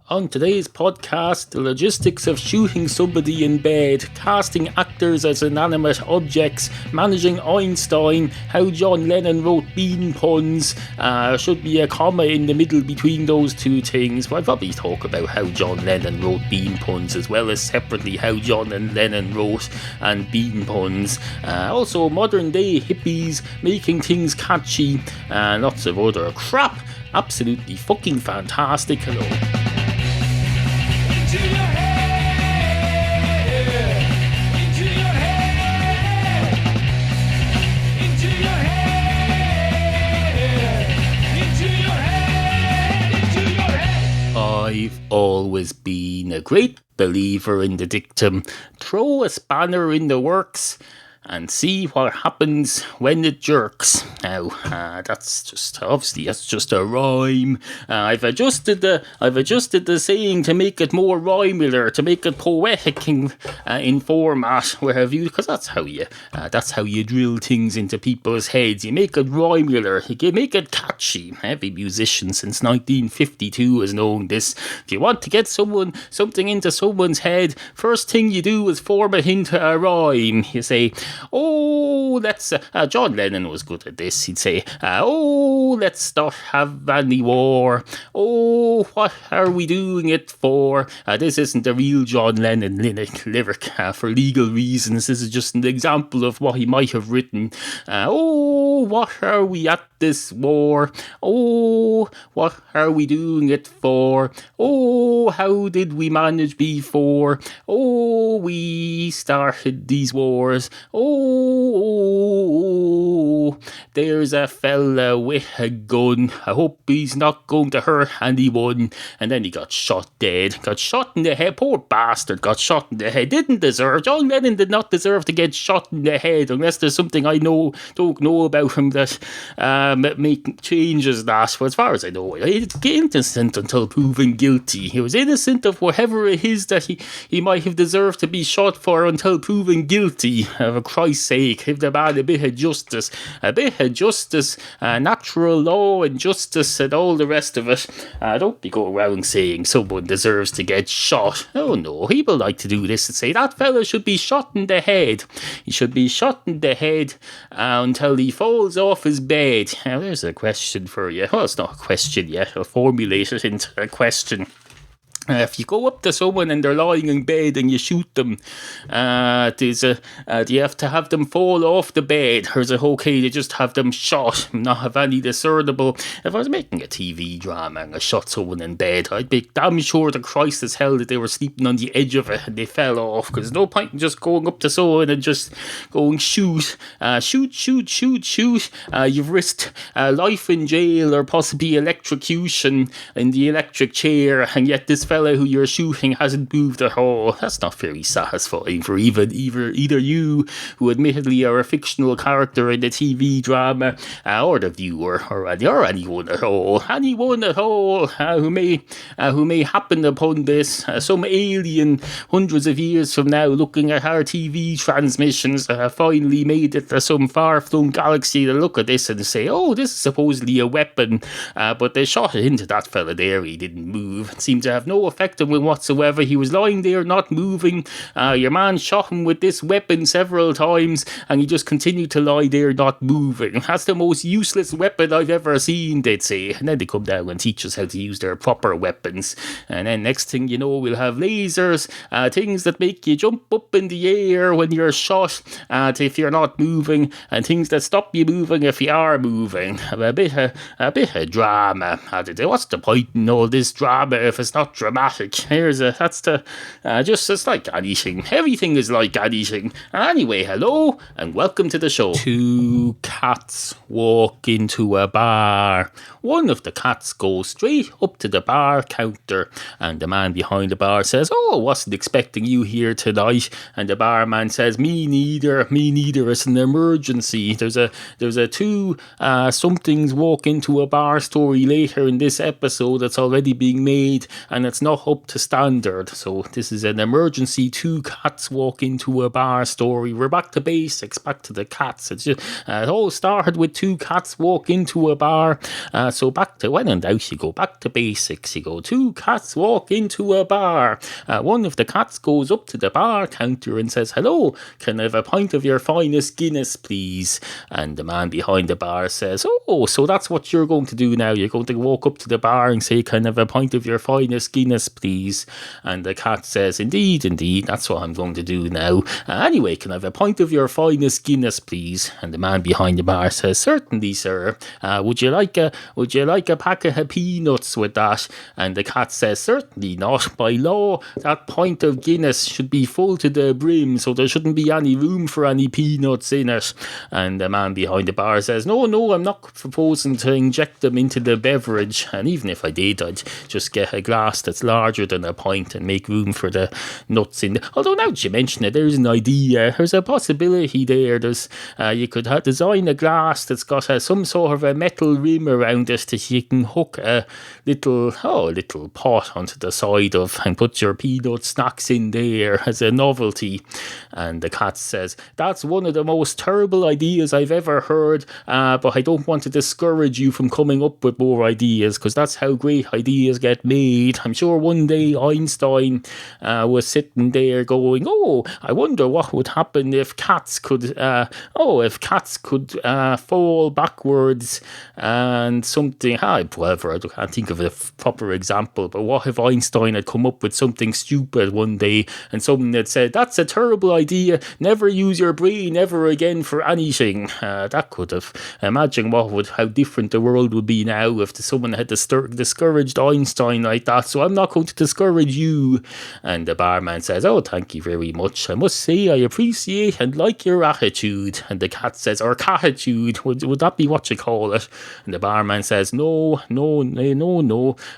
On today's podcast, the logistics of shooting somebody in bed, casting actors as inanimate objects, managing Einstein, how John Lennon wrote bean puns, should be a comma in the middle between those two things. But I'll probably talk about how John Lennon wrote bean puns as well as separately how John and Lennon wrote and bean puns. Also modern day hippies making things catchy, and lots of other crap. Absolutely fucking fantastic. Hello. I've always been a great believer in the dictum, throw a spanner in the works and see what happens when it jerks. Now, that's just a rhyme. I've adjusted the saying to make it more rhymular, to make it poetic in format. Because that's how you drill things into people's heads. You make it rhymular. You make it catchy. Every musician since 1952 has known this. If you want to get something into someone's head, first thing you do is form it into a rhyme. You say, oh, let's... John Lennon was good at this. He'd say, oh, let's not have any war. Oh, what are we doing it for? This isn't the real John Lennon lyric for legal reasons. This is just an example of what he might have written. Oh, what are we at this war? Oh, what are we doing it for? Oh, how did we manage before? Oh, we started these wars. Oh, there's a fella with a gun. I hope he's not going to hurt anyone. And then he got shot dead. Got shot in the head. Poor bastard got shot in the head. John Lennon did not deserve to get shot in the head unless there's something I don't know about him that changes that. But as far as I know, he's innocent until proven guilty. He was innocent of whatever it is that he might have deserved to be shot for until proven guilty. For Christ's sake, give the man a bit of justice, natural law and justice and all the rest of it. Don't be going around saying someone deserves to get shot. Oh no, people like to do this and say that fella should be shot in the head. He should be shot in the head until he falls off his bed. Now there's a question for you. Well, it's not a question yet. I'll formulate it into a question. If you go up to someone and they're lying in bed and you shoot them, do you have to have them fall off the bed, or is it okay to just have them shot and not have any discernible? If I was making a TV drama and I shot someone in bed, I'd be damn sure to Christ as hell that they were sleeping on the edge of it and they fell off, because there's no point in just going up to someone and just going shoot. You've risked life in jail or possibly electrocution in the electric chair, and yet this fella who you're shooting hasn't moved at all. That's not very satisfying for either you, who admittedly are a fictional character in a TV drama, or the viewer, or anyone at all who may happen upon this. Some alien hundreds of years from now looking at our TV transmissions that have finally made it to some far-flung galaxy to look at this and say, oh, this is supposedly a weapon, but they shot it into that fella there. He didn't move. It seemed to have no effect on him whatsoever. He was lying there not moving. Your man shot him with this weapon several times and he just continued to lie there not moving. That's the most useless weapon I've ever seen, they'd say. And then they come down and teach us how to use their proper weapons. And then next thing you know, we'll have lasers, things that make you jump up in the air when you're shot if you're not moving, and things that stop you moving if you are moving. A bit of drama. What's the point in all this drama if it's not dramatic? It's like anything. Everything is like anything. Anyway, hello and welcome to the show. Two cats walk into a bar. One of the cats goes straight up to the bar counter, and the man behind the bar says, oh, wasn't expecting you here tonight. And the barman says, me neither, it's an emergency. There's a two somethings walk into a bar story later in this episode that's already being made, and it's not up to standard. So this is an emergency 2 cats walk into a bar story. We're back to basics, back to the cats. It's just, it all started with 2 cats walk into a bar. So back to, when in doubt, you go back to basics. You go, 2 cats walk into a bar. One of the cats goes up to the bar counter and says, hello, can I have a pint of your finest Guinness, please? And the man behind the bar says, oh, so that's what you're going to do now. You're going to walk up to the bar and say, can I have a pint of your finest Guinness, please? And the cat says, indeed, that's what I'm going to do now. Anyway, can I have a pint of your finest Guinness, please? And the man behind the bar says, certainly, sir. Would you like a pack of peanuts with that? And the cat says, certainly not. By law, that pint of Guinness should be full to the brim, so there shouldn't be any room for any peanuts in it. And the man behind the bar says, no, I'm not proposing to inject them into the beverage. And even if I did, I'd just get a glass that's larger than a pint and make room for the nuts in there. Although now that you mention it, there's an idea. There's a possibility there. You could design a glass that's got some sort of a metal rim around it that you can hook a little pot onto the side of and put your peanut snacks in there as a novelty. And the cat says, that's one of the most terrible ideas I've ever heard, but I don't want to discourage you from coming up with more ideas, because that's how great ideas get made. I'm sure one day Einstein was sitting there going, I wonder what would happen if cats could fall backwards and something. Whatever, I can't think of a proper example, but what if Einstein had come up with something stupid one day and someone had said, that's a terrible idea, never use your brain ever again for anything. That could have, imagine how different the world would be now if someone had discouraged Einstein like that. So I'm not going to discourage you. And the barman says, thank you very much. I must say I appreciate and like your attitude. And the cat says, or catitude, would that be what you call it? And the barman says, no.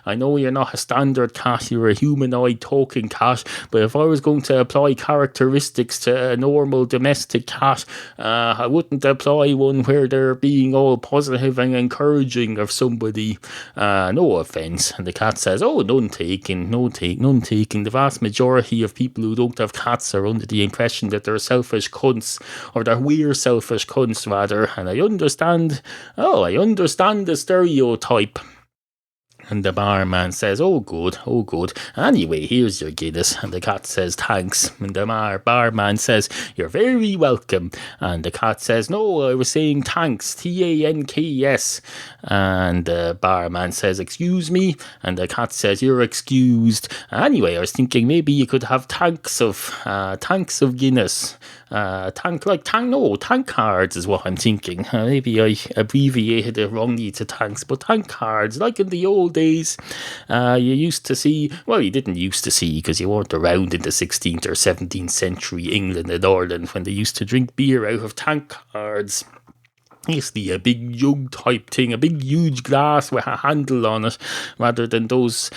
I know you're not a standard cat, you're a humanoid talking cat, but if I was going to apply characteristics to a normal domestic cat, I wouldn't apply one where they're being all positive and encouraging of somebody. No offence. And the cat says, none taken. The vast majority of people who don't have cats are under the impression that they're selfish cunts, or that we're selfish cunts rather, and I understand the stereotype. And the barman says, good. Anyway, here's your Guinness. And the cat says, thanks. And the barman says, you're very welcome. And the cat says, no, I was saying thanks, TANKS. And the barman says, excuse me. And the cat says, you're excused. Anyway, I was thinking maybe you could have tanks of Guinness. Tank cards is what I'm thinking. Maybe I abbreviated it wrongly to tanks, but tank cards, like in the old days, you used to see, well, you didn't used to see because you weren't around in the 16th or 17th century England and Ireland when they used to drink beer out of tank cards. Basically a big jug type thing, a big huge glass with a handle on it, rather than those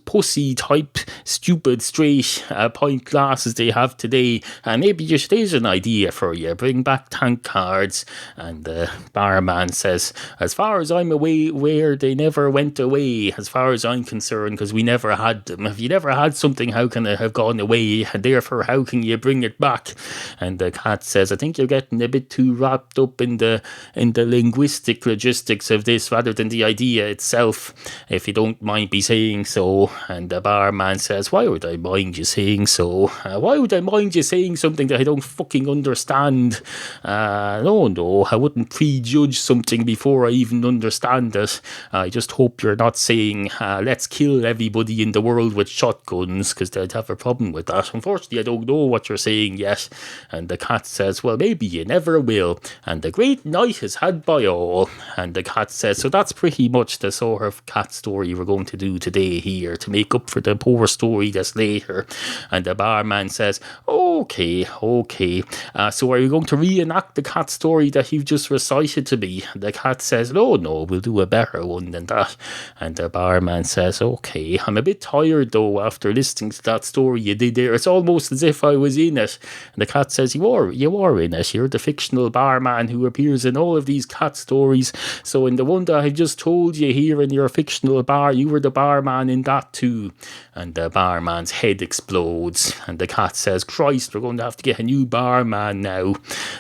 pussy type stupid straight pint glasses they have today. Maybe there's an idea for you. Bring back tank cards. And the barman says, as far as I'm aware, they never went away, as far as I'm concerned, because we never had them. If you never had something, how can it have gone away? And therefore, how can you bring it back? And the cat says, I think you're getting a bit too wrapped up in the linguistic logistics of this rather than the idea itself, if you don't mind me saying so. And the barman says, why would I mind you saying so? Why would I mind you saying something that I don't fucking understand? No, I wouldn't prejudge something before I even understand it. I just hope you're not saying, let's kill everybody in the world with shotguns, because they'd have a problem with that. Unfortunately, I don't know what you're saying yet. And the cat says, well, maybe you never will. And the great night is had by all. And the cat says, so that's pretty much the sort of cat story we're going to do today here, to make up for the poor story that's later. And the barman says, okay. So are you going to reenact the cat story that you've just recited to me? And the cat says, no, we'll do a better one than that. And the barman says, okay, I'm a bit tired though after listening to that story you did there. It's almost as if I was in it. And the cat says, you are in it. You're the fictional barman who appears appears in all of these cat stories. So in the one that I just told you here in your fictional bar, you were the barman in that too. And the barman's head explodes, and the cat says, Christ, we're going to have to get a new barman now.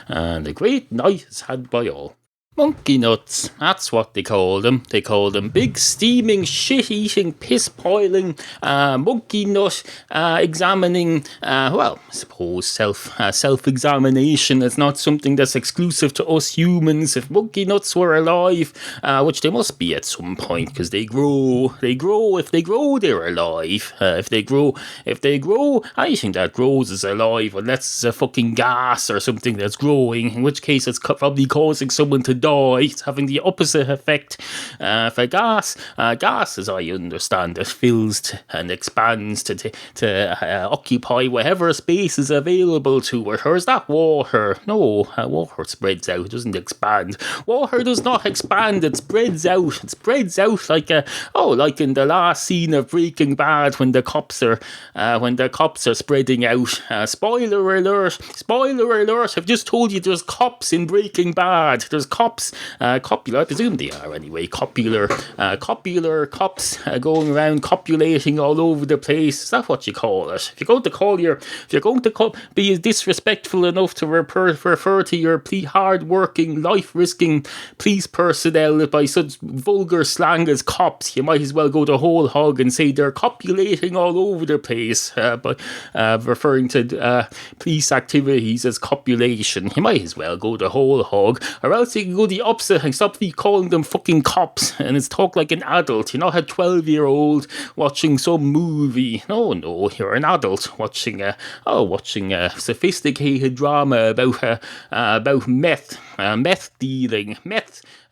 And a great night is had by all. Monkey nuts, that's what they call them. They call them big, steaming, shit-eating, piss-boiling, monkey nut examining, I suppose self-examination is not something that's exclusive to us humans. If monkey nuts were alive, which they must be at some point, because they grow, if they grow, they're alive. If they grow, anything that grows is alive, unless it's a fucking gas or something that's growing, in which case it's probably causing someone to die. It's having the opposite effect. For gas, as I understand it, fills and expands to occupy whatever space is available to it. Or is that water? No, water spreads out, it doesn't expand. Water does not expand, it spreads out. It spreads out like in the last scene of Breaking Bad when the cops are spreading out. Spoiler alert, I've just told you there's cops in Breaking Bad. There's cops, I presume they are anyway, copular cops going around copulating all over the place. Is that what you call it? If you're going to be disrespectful enough to refer to your hard-working, life-risking police personnel by such vulgar slang as cops, you might as well go the whole hog and say they're copulating all over the place, by referring to police activities as copulation. You might as well go the whole hog, or else you can go the opposite and stop calling them fucking cops and it's talk like an adult. You're not a 12-year-old watching some movie. No, you're an adult watching a sophisticated drama about meth dealing.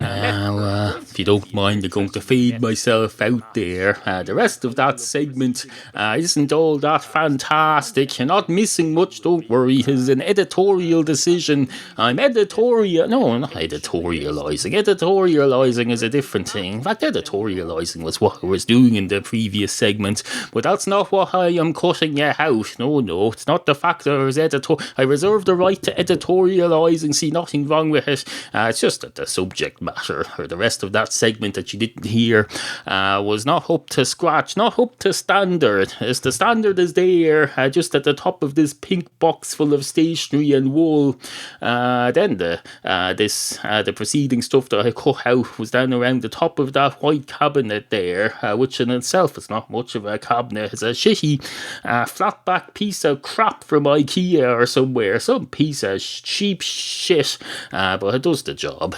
If you don't mind, I'm going to fade myself out there. The rest of that segment isn't all that fantastic. You're not missing much, don't worry. It is an editorial decision. I'm not editorialising. Editorialising is a different thing. In fact, editorialising was what I was doing in the previous segment, but that's not what I am cutting out. No, it's not the fact that I was I reserve the right to editorialise and see nothing wrong with it. It's just that the subject matter, or the rest of that segment that you didn't hear, was not up to scratch, not up to standard. As the standard is there, just at the top of this pink box full of stationery and wool. Then the preceding stuff that I cut out was down around the top of that white cabinet there, which in itself is not much of a cabinet. It's a shitty flat back piece of crap from IKEA or somewhere, some piece of cheap shit, but it does the job.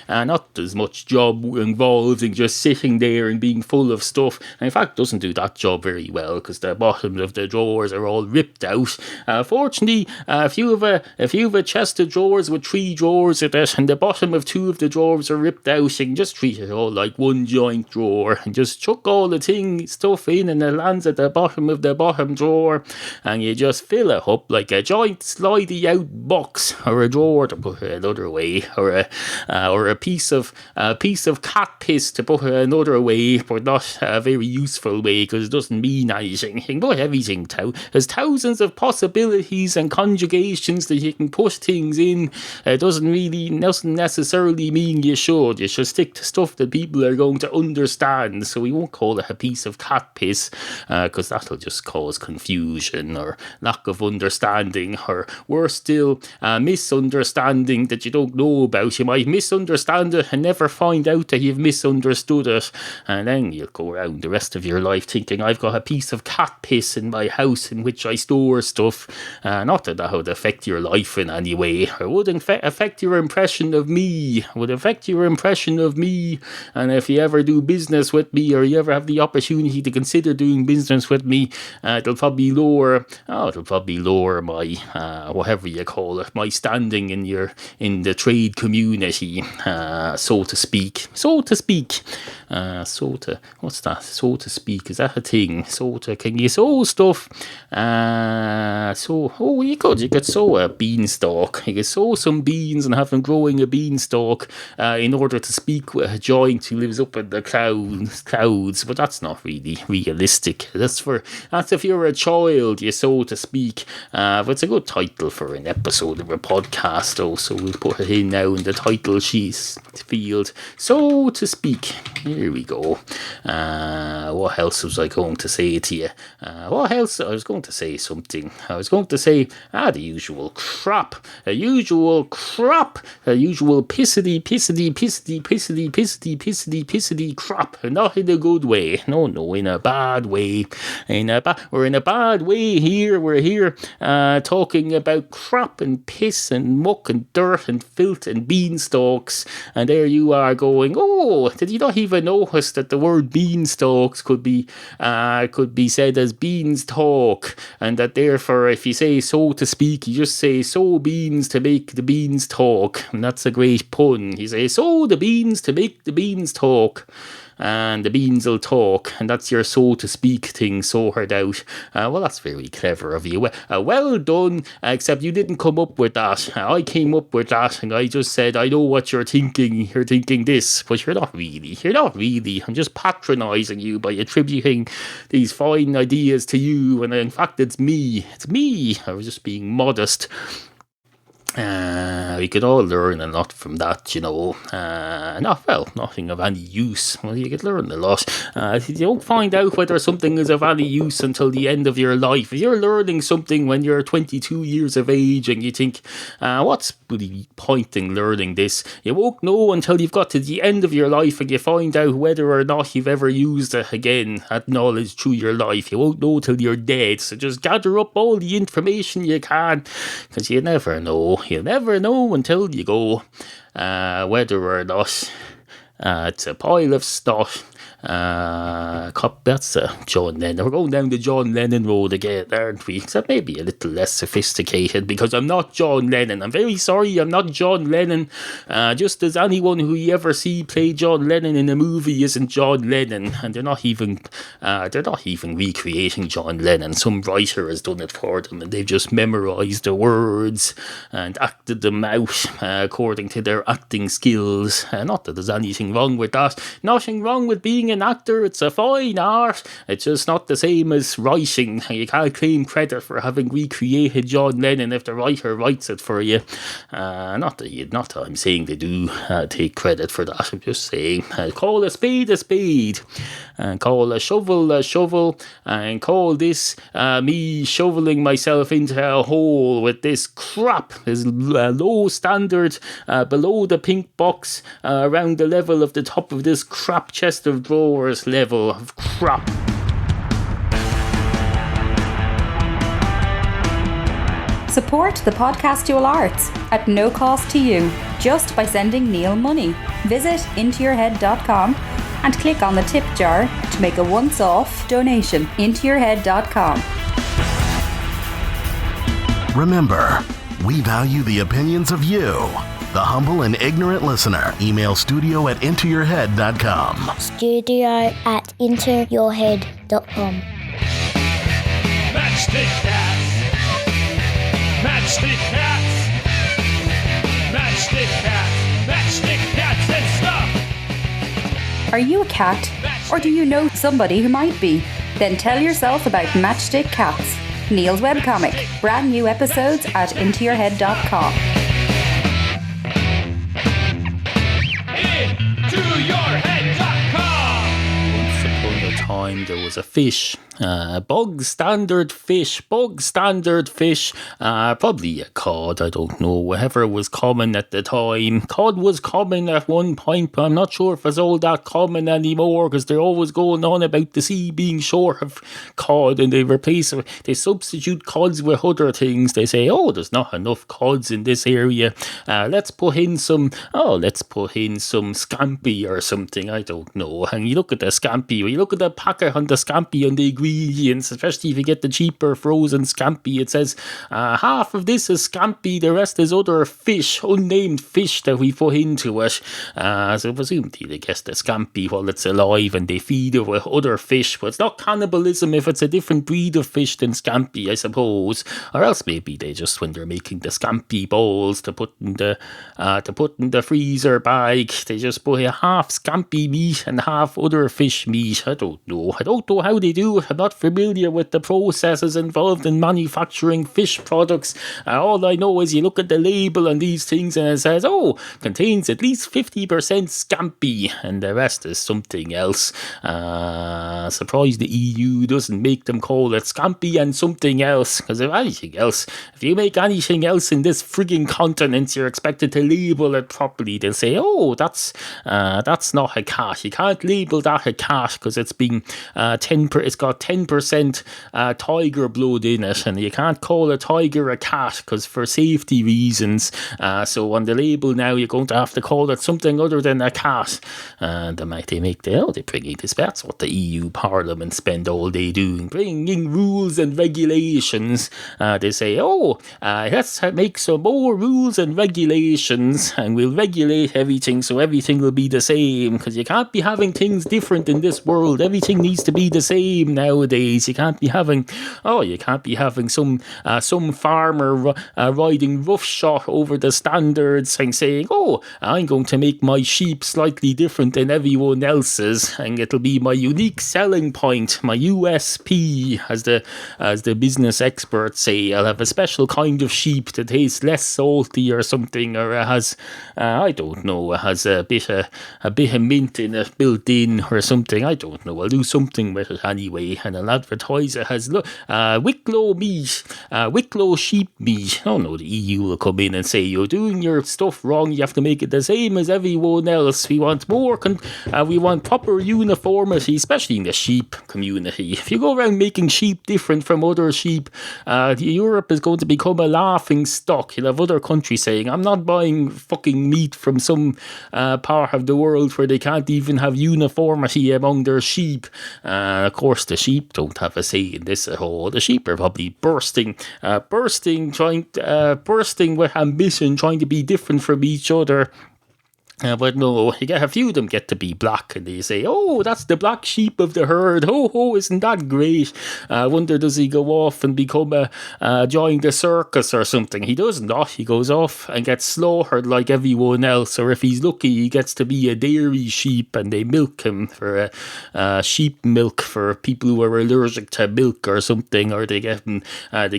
Not as much job involved in just sitting there and being full of stuff. And in fact, doesn't do that job very well, because the bottoms of the drawers are all ripped out. Fortunately, if you have a chest of drawers with 3 drawers in it, and the bottom of 2 of the drawers are ripped out, you can just treat it all like one joint drawer and just chuck all the stuff in, and it lands at the bottom of the bottom drawer, and you just fill it up like a giant slidey out box, or a drawer, to put it another way, or a piece of cat piss, to put it another way, but not a very useful way, because it doesn't mean anything. You can put everything there's thousands of possibilities and conjugations that you can put things in. It doesn't necessarily mean you should. You should stick to stuff that people are going to understand. So we won't call it a piece of cat piss, because that'll just cause confusion or lack of understanding, or worse still, misunderstanding that you don't know about. You might misunderstand it and never find out that you've misunderstood it, and then you'll go around the rest of your life thinking, I've got a piece of cat piss in my house in which I store stuff. Not that that would affect your life in any way, or would affect your impression of me. And if you ever do business with me, or you ever have the opportunity to consider doing business with me, it'll probably lower my whatever you call it, my standing in the trade community. really, so to speak. What's that? So to speak, is that a thing? Can you sow stuff? You could sow a beanstalk. You could sow some beans and have them growing a beanstalk in order to speak with a giant who lives up in the clouds. But that's not really realistic. That's if you're a child, you so to speak. But it's a good title for an episode of a podcast, though, so we'll put it in now in the title field. So to speak. Here we go. What else was I going to say to you? What else? I was going to say something. I was going to say, the usual crap. The usual pissity crap. Not in a good way. No, in a bad way. We're in a bad way here. We're here talking about crap and piss and muck and dirt and filth and beanstalks. And there you are going, did you not even notice that the word beanstalks could be said as beanstalk, and that therefore if you say so to speak, you just say sow beans to make the beans talk, and that's a great pun. You say sow the beans to make the beans talk, and the beans will talk, and that's your so to speak thing sorted out. Well, that's very clever of you. Well done, except you didn't come up with that. I came up with that, and I just said, I know what you're thinking. You're thinking this, but you're not really. I'm just patronising you by attributing these fine ideas to you, and in fact, it's me. I was just being modest. We could all learn a lot from that, nothing of any use. Well, you could learn a lot. You don't find out whether something is of any use until the end of your life. If you're learning something when you're 22 years of age and you think, what's the point in learning this? You won't know until you've got to the end of your life and you find out whether or not you've ever used it again, that knowledge through your life. You won't know till you're dead. So just gather up all the information you can, because you never know. You'll never know until you go, whether or not it's a pile of stuff. That's John Lennon. We're going down the John Lennon road again, aren't we? Except maybe a little less sophisticated, because I'm not John Lennon. I'm very sorry, I'm not John Lennon. Just as anyone who you ever see play John Lennon in a movie isn't John Lennon, and they're not even recreating John Lennon. Some writer has done it for them, and they've just memorised the words and acted them out according to their acting skills. Not that there's anything wrong with that. Nothing wrong with being an actor. It's a fine art. It's just not the same as writing. You can't claim credit for having recreated John Lennon if the writer writes it for you. Not that I'm saying they do take credit for that. I'm just saying, call a spade, and call a shovel, and call this me shoveling myself into a hole with this crap, this low standard below the pink box, around the level of the top of this crap chest of drawers level of crap. Support the podcastual arts at no cost to you, just by sending Neal money. Visit intoyourhead.com and click on the tip jar to make a once-off donation. intoyourhead.com. Remember, we value the opinions of you, the humble and ignorant listener. Email studio@intoyourhead.com. studio@intoyourhead.com. Matchstick cats. Matchstick cats. Matchstick cats. Matchstick cats and stuff. Are you a cat? Or do you know somebody who might be? Then tell yourself about Matchstick Cats, Neal's webcomic. Brand new episodes at intoyourhead.com. intoyourhead.com. Once upon a time there was a fish, bog standard fish, probably a cod, I don't know, whatever was common at the time. Cod was common at one point, but I'm not sure if it's all that common anymore, because they're always going on about the sea being short of cod, and they substitute cods with other things. They say, there's not enough cods in this area, let's put in some scampi or something, I don't know. And you look at the scampi, or you look at the packet on the scampi, and they agree ingredients, especially if you get the cheaper frozen scampi. It says half of this is scampi, the rest is other fish, unnamed fish that we put into it. So presumably they guess the scampi while it's alive and they feed it with other fish. But it's not cannibalism if it's a different breed of fish than scampi, I suppose. Or else maybe they just, when they're making the scampi bowls to put in the freezer bag, they just put a half scampi meat and half other fish meat. I don't know how they do it. I'm not familiar with the processes involved in manufacturing fish products. All I know is you look at the label on these things and it says, contains at least 50% scampi, and the rest is something else. Surprised the EU doesn't make them call it scampi and something else, because if you make anything else in this frigging continent, you're expected to label it properly. They'll say, that's not a cat. You can't label that a cat because it's been it's got 10% tiger blood in it, and you can't call a tiger a cat because for safety reasons. So on the label now, you're going to have to call it something other than a cat. And they bring in this. That's what the EU Parliament spend all day doing, bringing rules and regulations. They say, let's make some more rules and regulations, and we'll regulate everything so everything will be the same, because you can't be having things different in this world. Everything needs to be the same nowadays. You can't be having some farmer riding roughshod over the standards and saying, I'm going to make my sheep slightly different than everyone else's, and it'll be my unique selling point, my USP, as the business experts say. I'll have a special kind of sheep that tastes less salty or something, or it has a bit of mint in it built in or something. I don't know. I'll do something with it anyway, and I'll advertise it as Wicklow meat, Wicklow sheep meat. Oh no, the EU will come in and say, you're doing your stuff wrong, you have to make it the same as everyone else. We want we want proper uniformity, especially in the sheep community. If you go around making sheep different from other sheep, Europe is going to become a laughing stock. You'll have other countries saying, I'm not buying fucking meat from some part of the world where they can't even have uniformity among their sheep. Of course, the sheep don't have a say in this at all. The sheep are probably bursting with ambition, trying to be different from each other. But no, you get a few of them get to be black, and they say, that's the black sheep of the herd. Isn't that great? I wonder, does he go off and become join the circus or something? He does not. He goes off and gets slaughtered like everyone else, or if he's lucky, he gets to be a dairy sheep, and they milk him for sheep milk for people who are allergic to milk or something, or they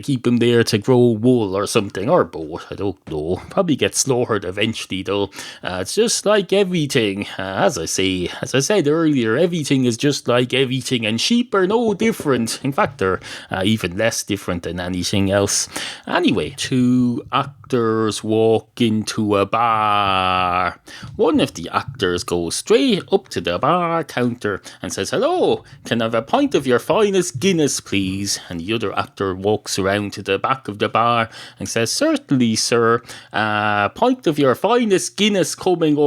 keep him there to grow wool or something, or both. I don't know. Probably get slaughtered eventually, though. It's just like everything. As I said earlier, everything is just like everything, and sheep are no different. In fact, they're even less different than anything else. Anyway, two actors walk into a bar. One of the actors goes straight up to the bar counter and says, "Hello, can I have a pint of your finest Guinness, please?" And the other actor walks around to the back of the bar and says, "Certainly, sir. Pint of your finest Guinness coming up."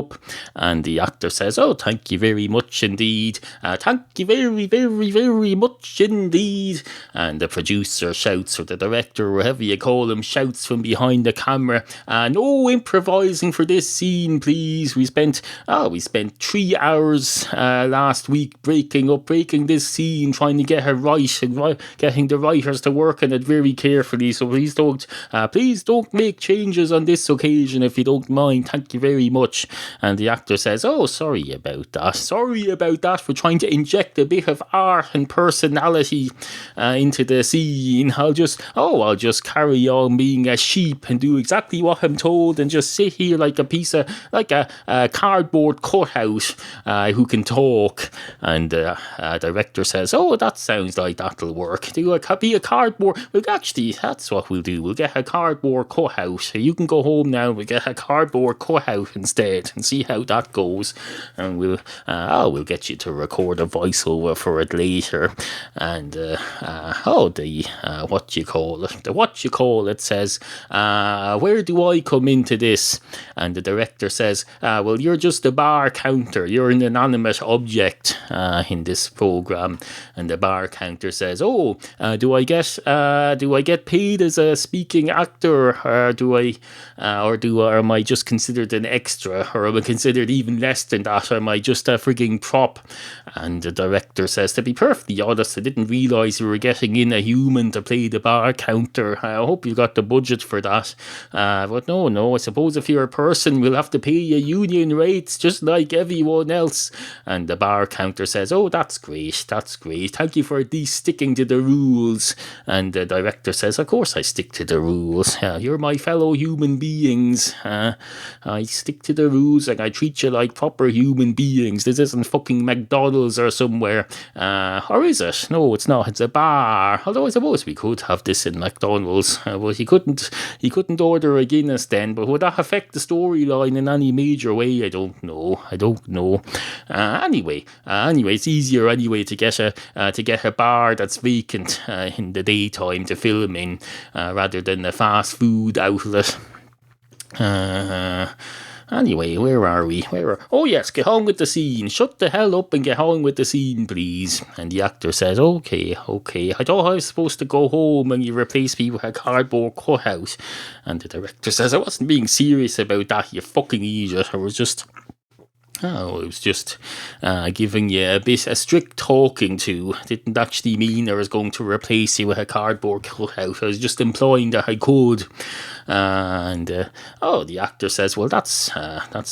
And the actor says, "Thank you very much indeed. Thank you very, very, very much indeed." And the producer shouts, or the director, whatever you call him, shouts from behind the camera, "No improvising for this scene, please. We spent 3 hours last week breaking this scene, trying to get it right, and getting the writers to work on it very carefully. So please don't make changes on this occasion, if you don't mind. Thank you very much." And the actor says, sorry about that. We're trying to inject a bit of art and personality into the scene. I'll just carry on being a sheep and do exactly what I'm told, and just sit here like a cardboard cutout who can talk." And the director says, "That sounds like that'll work. Be a cardboard. Well, actually, that's what we'll do. We'll get a cardboard cutout. You can go home now. We'll get a cardboard cutout instead, and see how that goes. And we'll get you to record a voiceover for it later." And what you call it says, where do I come into this? And the director says, well, you're just a bar counter. You're an inanimate object in this program. And the bar counter says, oh, do I get paid as a speaking actor, or am I just considered an extra, or am I considered even less than that? Or am I just a frigging prop? And the director says, to be perfectly honest, I didn't realise you were getting in a human to play the bar counter. I hope you got the budget for that. But no, I suppose if you're a person, we'll have to pay you union rates just like everyone else. And the bar counter says, oh, that's great. Thank you for at least sticking to the rules. And the director says, of course I stick to the rules. You're my fellow human beings. I stick to the rules and I treat you like proper human beings. This isn't fucking McDonald's or somewhere. Or is it? No, it's not. It's a bar. Although I suppose we could have this in McDonald's. But he couldn't order a Guinness then. But would that affect the storyline in any major way? I don't know. Anyway, it's easier anyway to get a bar that's vacant in the daytime to film in rather than a fast food outlet. Anyway, where are we? Oh yes, get on with the scene. Shut the hell up and get on with the scene, please. And the actor says, okay. I thought I was supposed to go home and you replace me with a cardboard cutout. And the director says, I wasn't being serious about that, you fucking idiot. I was just giving you a strict talking to. Didn't actually mean I was going to replace you with a cardboard cutout. I was just implying that I could. And the actor says, well, that's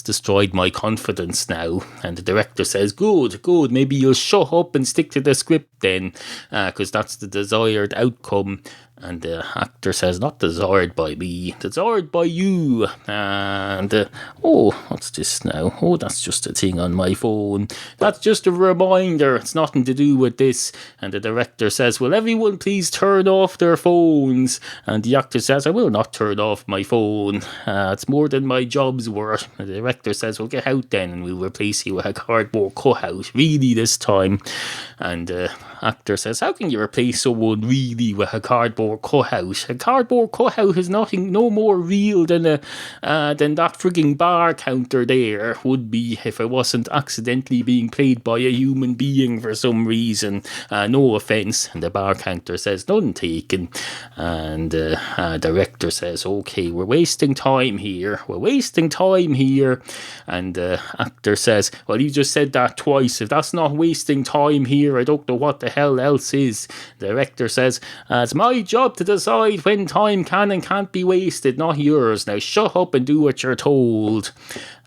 destroyed my confidence now. And the director says, good, maybe you'll shut up and stick to the script then, because that's the desired outcome. And the actor says, not desired by me, desired by you. And, what's this now? Oh, that's just a thing on my phone. That's just a reminder. It's nothing to do with this. And the director says, will everyone please turn off their phones? And the actor says, I will not turn off my phone. It's more than my job's worth. And the director says, well, get out then and we'll replace you with a cardboard cutout. Really this time. And the actor says, how can you replace someone really with a cardboard cutout? A cardboard cutout is no more real than that frigging bar counter there would be if it wasn't accidentally being played by a human being for some reason. No offence. And the bar counter says, none taken. And the director says, okay, we're wasting time here. And the actor says, well, you just said that twice. If that's not wasting time here, I don't know what the hell else is. The director says, it's my job to decide when time can and can't be wasted, not yours. Now shut up and do what you're told.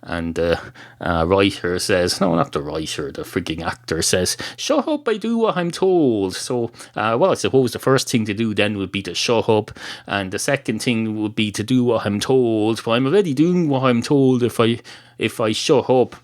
And the writer says, no, not the writer, the freaking actor says, shut up, I do what I'm told. So, I suppose the first thing to do then would be to shut up, and the second thing would be to do what I'm told. But I'm already doing what I'm told if I shut up.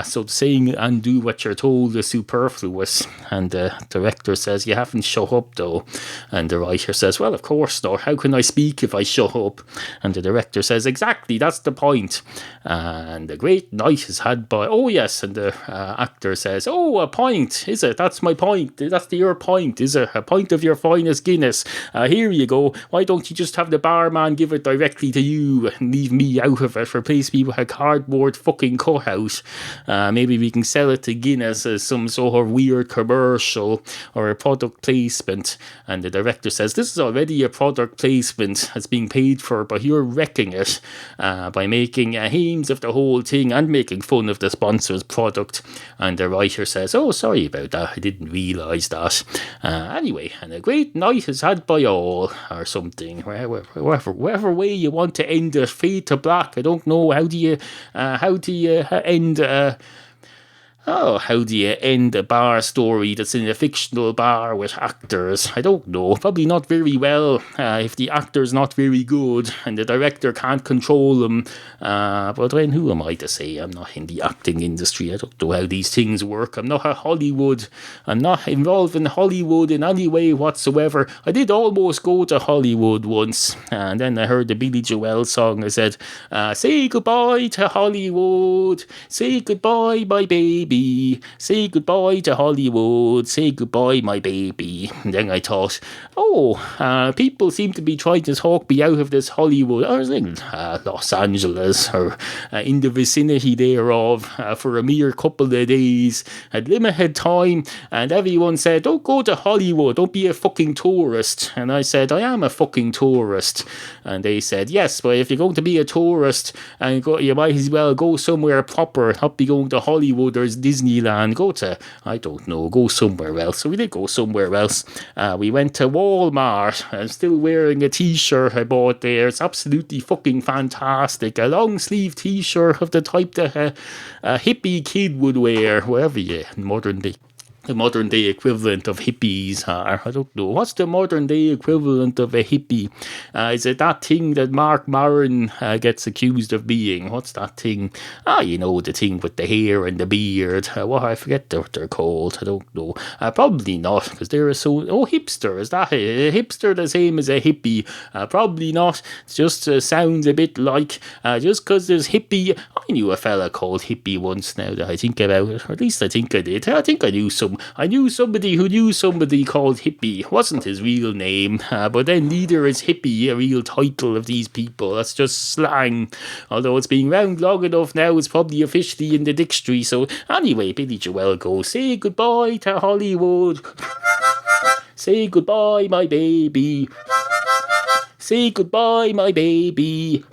So saying and do what you're told is superfluous. And the director says, you haven't shut up though. And the writer says, well, of course not. How can I speak if I shut up? And the director says, exactly, that's the point. And a great night is had by... Oh, yes. And the actor says, oh, a pint, is it? That's my point. That's your point, is it? A pint of your finest Guinness. Here you go. Why don't you just have the barman give it directly to you and leave me out of it? Replace me with a cardboard fucking cutout. Maybe we can sell it to Guinness as some sort of weird commercial or a product placement. And the director says, this is already a product placement that's being paid for, but you're wrecking it by making hames of the whole thing and making fun of the sponsor's product. And the writer says, oh, sorry about that, I didn't realise that. Anyway, and a great night is had by all, or something. Whatever way you want to end it, fade to black. I don't know. How do you end a bar story that's in a fictional bar with actors? I don't know. Probably not very well if the actor's not very good and the director can't control them. But then who am I to say? I'm not in the acting industry. I don't know how these things work. I'm not involved in Hollywood in any way whatsoever. I did almost go to Hollywood once, and then I heard the Billy Joel song. I said, say goodbye to Hollywood. Say goodbye, my baby. baby. Say goodbye to Hollywood. Say goodbye, my baby. And then I thought, people seem to be trying to talk me out of this Hollywood. I was in Los Angeles or in the vicinity thereof for a mere couple of days. Had limited time, and everyone said, don't go to Hollywood. Don't be a fucking tourist. And I said, I am a fucking tourist. And they said, yes, but if you're going to be a tourist, and you might as well go somewhere proper, not be going to Hollywood or Disneyland. Go somewhere else. So we did go somewhere else. We went to Walmart. I'm still wearing a t-shirt I bought there. It's absolutely fucking fantastic. A long sleeve t-shirt of the type that a hippie kid would wear, wherever you the modern day equivalent of hippies are. I don't know. What's the modern day equivalent of a hippie? Is it that thing that Mark Maron gets accused of being? What's that thing? The thing with the hair and the beard. I forget what they're called. I don't know. Probably not, because they're hipster. Is that a hipster the same as a hippie? Probably not. It just sounds a bit like, just because there's hippie. I knew a fella called hippie once, now that I think about it. Or at least I think I did. I think I knew somebody who knew somebody called Hippie. Wasn't his real name, but then neither is Hippie a real title of these people. That's just slang. Although it's been around long enough now, it's probably officially in the dictionary. So anyway, Billy Joel goes, say goodbye to Hollywood. Say goodbye, my baby. Say goodbye, my baby.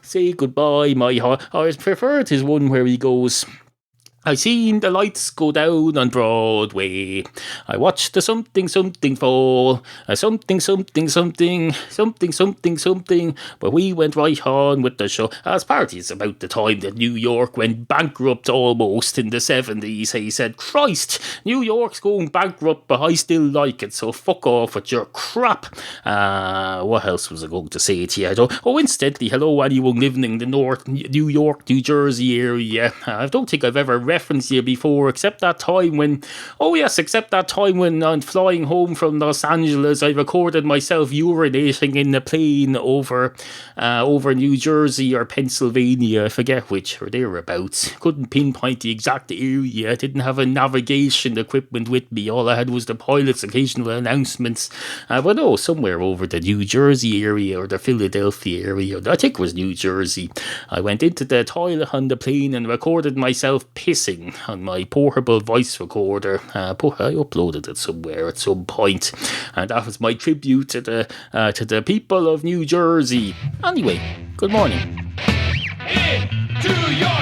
Say goodbye, my heart. I preferred his one where he goes, I seen the lights go down on Broadway. I watched the something fall. Something. But we went right on with the show. As parties about the time that New York went bankrupt almost in the 70s. He said, Christ, New York's going bankrupt, but I still like it, so fuck off with your crap. What else was I going to say to you? Incidentally, hello anyone living in the North New York, New Jersey area. I don't think I've ever referenced you before, except that time when I'm flying home from Los Angeles, I recorded myself urinating in the plane over New Jersey or Pennsylvania, I forget which, or thereabouts. Couldn't pinpoint the exact area. I didn't have a navigation equipment with me. All I had was the pilot's occasional announcements. But somewhere over the New Jersey area or the Philadelphia area, I think it was New Jersey. I went into the toilet on the plane and recorded myself pissing on my portable voice recorder. I uploaded it somewhere at some point, and that was my tribute to the people of New Jersey. Anyway, good morning. Into your